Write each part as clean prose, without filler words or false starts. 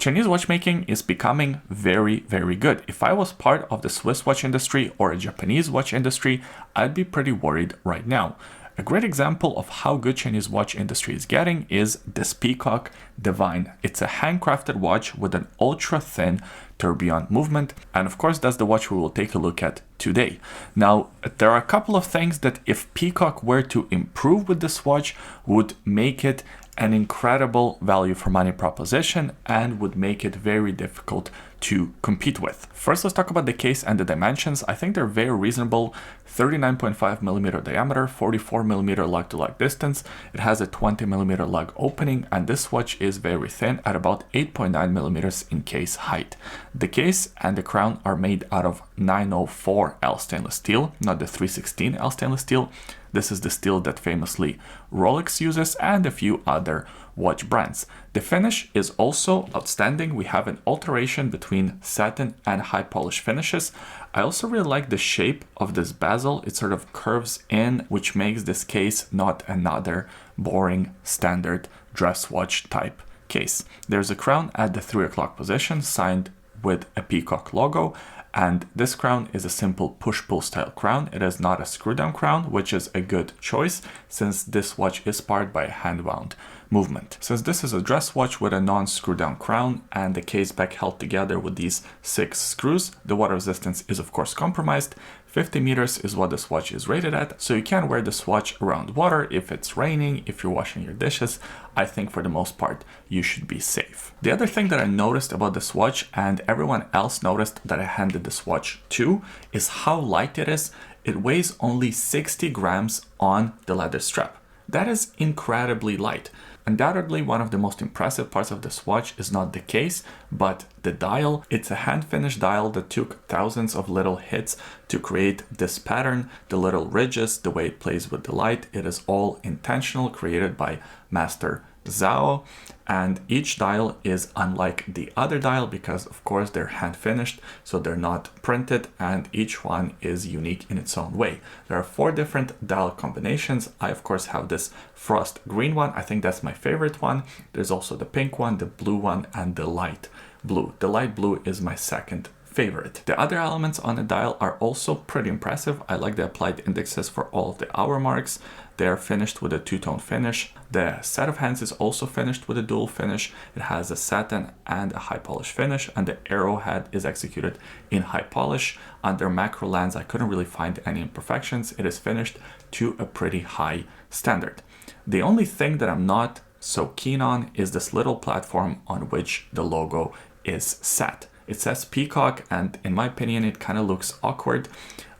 Chinese watchmaking is becoming very, very good. If I was part of the Swiss watch industry or a Japanese watch industry, I'd be pretty worried right now. A great example of how good Chinese watch industry is getting is this Peacock Divine. It's a handcrafted watch with an ultra thin tourbillon movement. And of course, that's the watch we will take a look at today. Now, there are a couple of things that if Peacock were to improve with this watch would make it an incredible value for money proposition and would make it very difficult to compete with. First, let's talk about the case and the dimensions. I think they're very reasonable. 39.5 millimeter diameter, 44 millimeter lug to lug distance. It has a 20 millimeter lug opening, and this watch is very thin at about 8.9 millimeters in case height. The case and the crown are made out of 904L stainless steel, not the 316L stainless steel. This is the steel that famously Rolex uses and a few other watch brands. The finish is also outstanding. We have an alteration between satin and high polish finishes. I also really like the shape of this bezel. It sort of curves in, which makes this case not another boring standard dress watch type case. There's a crown at the 3 o'clock position signed with a Peacock logo. And this crown is a simple push-pull style crown. It is not a screw-down crown, which is a good choice since this watch is powered by a hand-wound movement. Since this is a dress watch with a non-screw-down crown and the case back held together with these 6 screws, the water resistance is of course compromised. 50 meters is what this watch is rated at, so you can wear this watch around water if it's raining, if you're washing your dishes. I think for the most part, you should be safe. The other thing that I noticed about this watch, and everyone else noticed that I handed this watch to, is how light it is. It weighs only 60 grams on the leather strap. That is incredibly light. Undoubtedly, one of the most impressive parts of this watch is not the case, but the dial. It's a hand-finished dial that took thousands of little hits to create this pattern, the little ridges, the way it plays with the light. It is all intentional, created by Master Zhao, and each dial is unlike the other dial because of course they're hand finished, so they're not printed, and each one is unique in its own way. There are 4 different dial combinations. I of course have this frost green one. I think that's my favorite one. There's also the pink one, the blue one, and the light blue. The light blue is my second favorite. The other elements on the dial are also pretty impressive. I like the applied indexes for all of the hour marks. They are finished with a 2-tone finish. The set of hands is also finished with a dual finish. It has a satin and a high polish finish, and the arrowhead is executed in high polish. Under macro lens, I couldn't really find any imperfections. It is finished to a pretty high standard. The only thing that I'm not so keen on is this little platform on which the logo is set. It says Peacock, and in my opinion, it kind of looks awkward.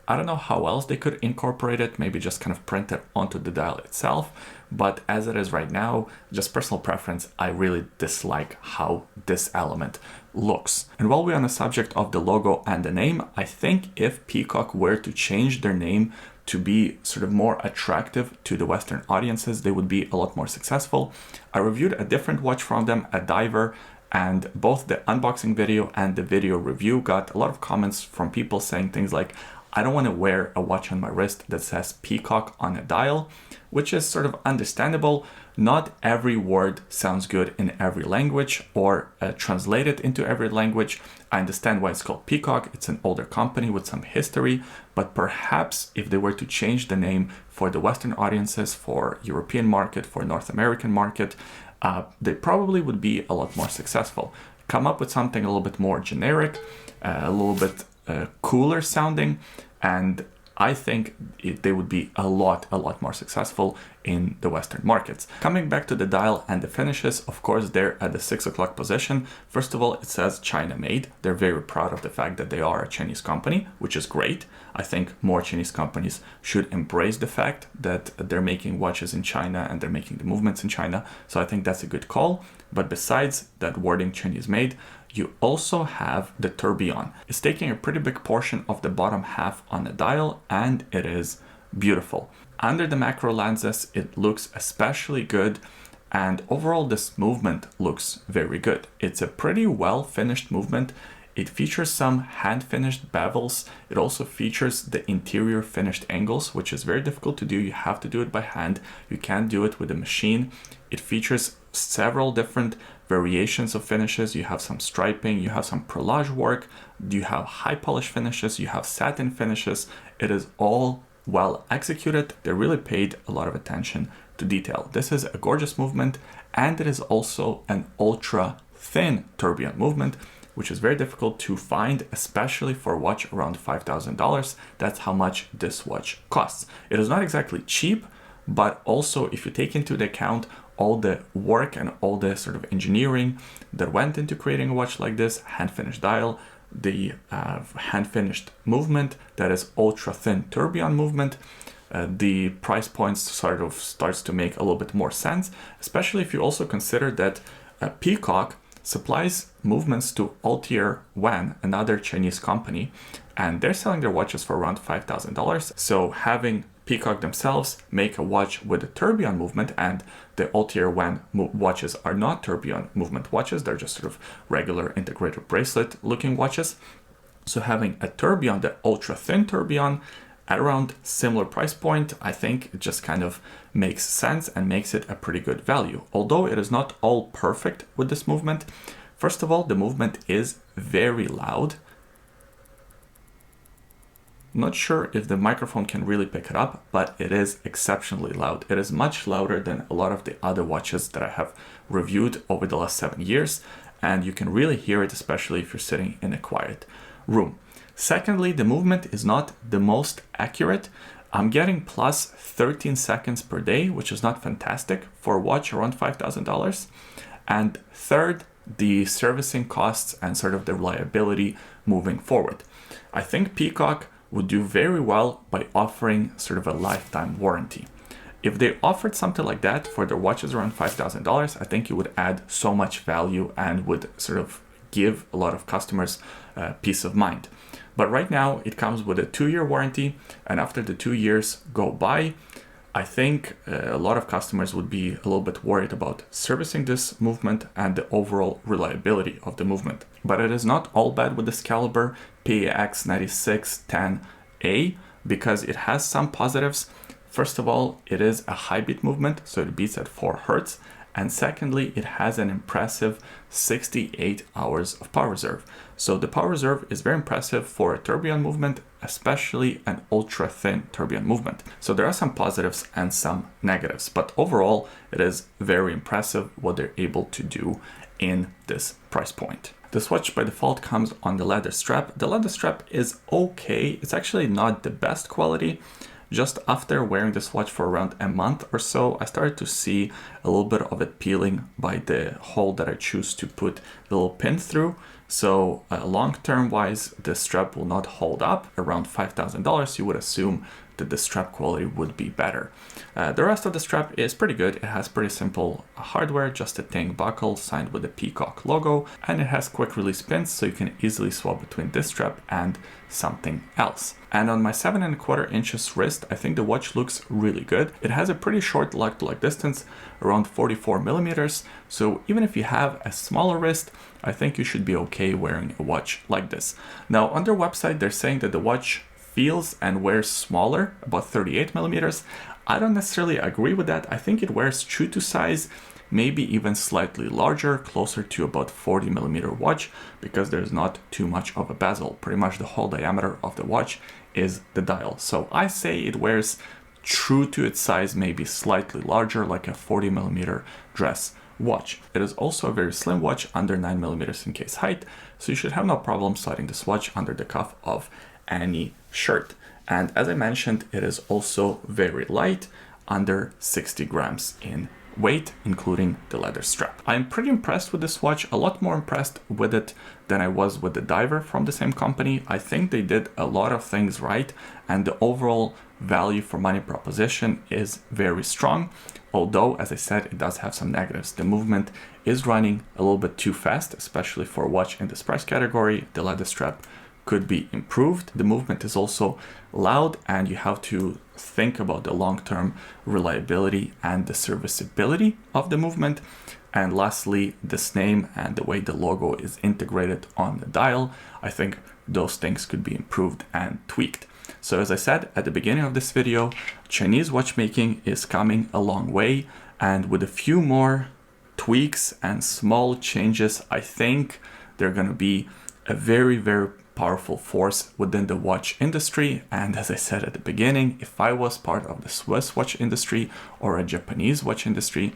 I don't know how else they could incorporate it, maybe just kind of print it onto the dial itself. But as it is right now, just personal preference, I really dislike how this element looks. And while we're on the subject of the logo and the name, I think if Peacock were to change their name to be sort of more attractive to the Western audiences, they would be a lot more successful. I reviewed a different watch from them, a diver, and both the unboxing video and the video review got a lot of comments from people saying things like, I don't want to wear a watch on my wrist that says Peacock on a dial, which is sort of understandable. Not every word sounds good in every language or translated into every language. I understand why it's called Peacock. It's an older company with some history, but perhaps if they were to change the name for the Western audiences, for European market, for North American market, they probably would be a lot more successful. Come up with something a little bit more generic, a little bit cooler sounding, and I think they would be a lot more successful in the Western markets. Coming back to the dial and the finishes, of course, they're at the 6 o'clock position. First of all, it says China made. They're very proud of the fact that they are a Chinese company, which is great. I think more Chinese companies should embrace the fact that they're making watches in China and they're making the movements in China. So I think that's a good call. But besides that wording Chinese made, you also have the tourbillon. It's taking a pretty big portion of the bottom half on the dial, and it is beautiful. Under the macro lenses, it looks especially good, and overall this movement looks very good. It's a pretty well finished movement. It features some hand finished bevels. It also features the interior finished angles, which is very difficult to do. You have to do it by hand. You can't do it with a machine. It features several different variations of finishes. You have some striping, you have some perlage work, you have high polish finishes, you have satin finishes. It is all well executed. They really paid a lot of attention to detail. This is a gorgeous movement, and it is also an ultra thin tourbillon movement, which is very difficult to find, especially for a watch around $5,000. That's how much this watch costs. It is not exactly cheap, but also if you take into account all the work and all the sort of engineering that went into creating a watch like this, hand-finished dial, the hand-finished movement that is ultra thin tourbillon movement, the price points sort of starts to make a little bit more sense, especially if you also consider that Peacock supplies movements to Altier Wan, another Chinese company, and they're selling their watches for around $5,000. So having Peacock themselves make a watch with a tourbillon movement, and the Altier Wan watches are not tourbillon movement watches, they're just sort of regular integrated bracelet looking watches. So having a tourbillon, the ultra thin tourbillon, at around similar price point, I think it just kind of makes sense and makes it a pretty good value. Although it is not all perfect with this movement. First of all, the movement is very loud. Not sure if the microphone can really pick it up, but it is exceptionally loud. It is much louder than a lot of the other watches that I have reviewed over the last 7 years, and you can really hear it, especially if you're sitting in a quiet room. Secondly, the movement is not the most accurate. I'm getting plus 13 seconds per day, which is not fantastic for a watch around $5,000. And third, the servicing costs and sort of the reliability moving forward. I think Peacock would do very well by offering sort of a lifetime warranty. If they offered something like that for their watches around $5,000, I think it would add so much value and would sort of give a lot of customers peace of mind. But right now it comes with a 2-year warranty, and after the 2 years go by, I think a lot of customers would be a little bit worried about servicing this movement and the overall reliability of the movement. But it is not all bad with this caliber PAX 9610A, because it has some positives. First of all, it is a high beat movement, so it beats at 4 Hertz. And secondly, it has an impressive 68 hours of power reserve. So the power reserve is very impressive for a tourbillon movement, especially an ultra thin tourbillon movement. So there are some positives and some negatives, but overall it is very impressive what they're able to do in this price point. This watch by default comes on the leather strap. The leather strap is okay. It's actually not the best quality. Just after wearing this watch for around a month or so, I started to see a little bit of it peeling by the hole that I choose to put the little pin through. So long-term wise, the strap will not hold up. Around $5,000, you would assume that the strap quality would be better. The rest of the strap is pretty good. It has pretty simple hardware, just a tang buckle signed with the Peacock logo, and it has quick release pins, so you can easily swap between this strap and something else. And on my 7¼ inches wrist, I think the watch looks really good. It has a pretty short lug-to-lug distance, around 44 millimeters. So even if you have a smaller wrist, I think you should be okay wearing a watch like this. Now on their website, they're saying that the watch feels and wears smaller, about 38 millimeters. I don't necessarily agree with that. I think it wears true to size, maybe even slightly larger, closer to about 40 millimeter watch, because there's not too much of a bezel. Pretty much the whole diameter of the watch is the dial. So I say it wears true to its size, maybe slightly larger, like a 40 millimeter dress watch. It is also a very slim watch, under 9 millimeters in case height, so you should have no problem sliding this watch under the cuff of any shirt. And as I mentioned, it is also very light, under 60 grams in weight, including the leather strap. I'm pretty impressed with this watch, a lot more impressed with it than I was with the Diver from the same company. I think they did a lot of things right, and the overall value for money proposition is very strong. Although, as I said, it does have some negatives. The movement is running a little bit too fast, especially for a watch in this price category. The leather strap could be improved. The movement is also loud, and you have to think about the long-term reliability and the serviceability of the movement. And lastly, this name and the way the logo is integrated on the dial, I think those things could be improved and tweaked. So as I said at the beginning of this video, Chinese watchmaking is coming a long way, and with a few more tweaks and small changes, I think they're going to be a very, very powerful force within the watch industry. And as I said at the beginning, if I was part of the Swiss watch industry or a Japanese watch industry,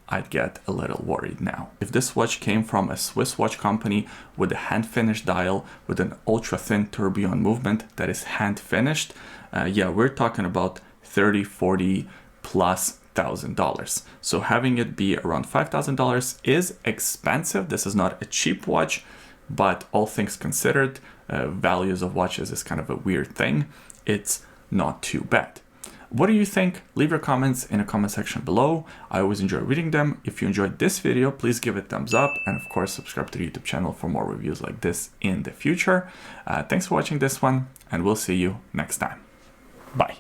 I'd get a little worried now. If this watch came from a Swiss watch company with a hand-finished dial with an ultra-thin tourbillon movement that is hand-finished, yeah, we're talking about 30, 40 plus $1,000. So having it be around $5,000 is expensive. This is not a cheap watch, but all things considered, values of watches is kind of a weird thing. It's not too bad. What do you think? Leave your comments in the comment section below. I always enjoy reading them. If you enjoyed this video, please give it a thumbs up, and of course subscribe to the YouTube channel for more reviews like this in the future. Thanks for watching this one, and we'll see you next time. Bye.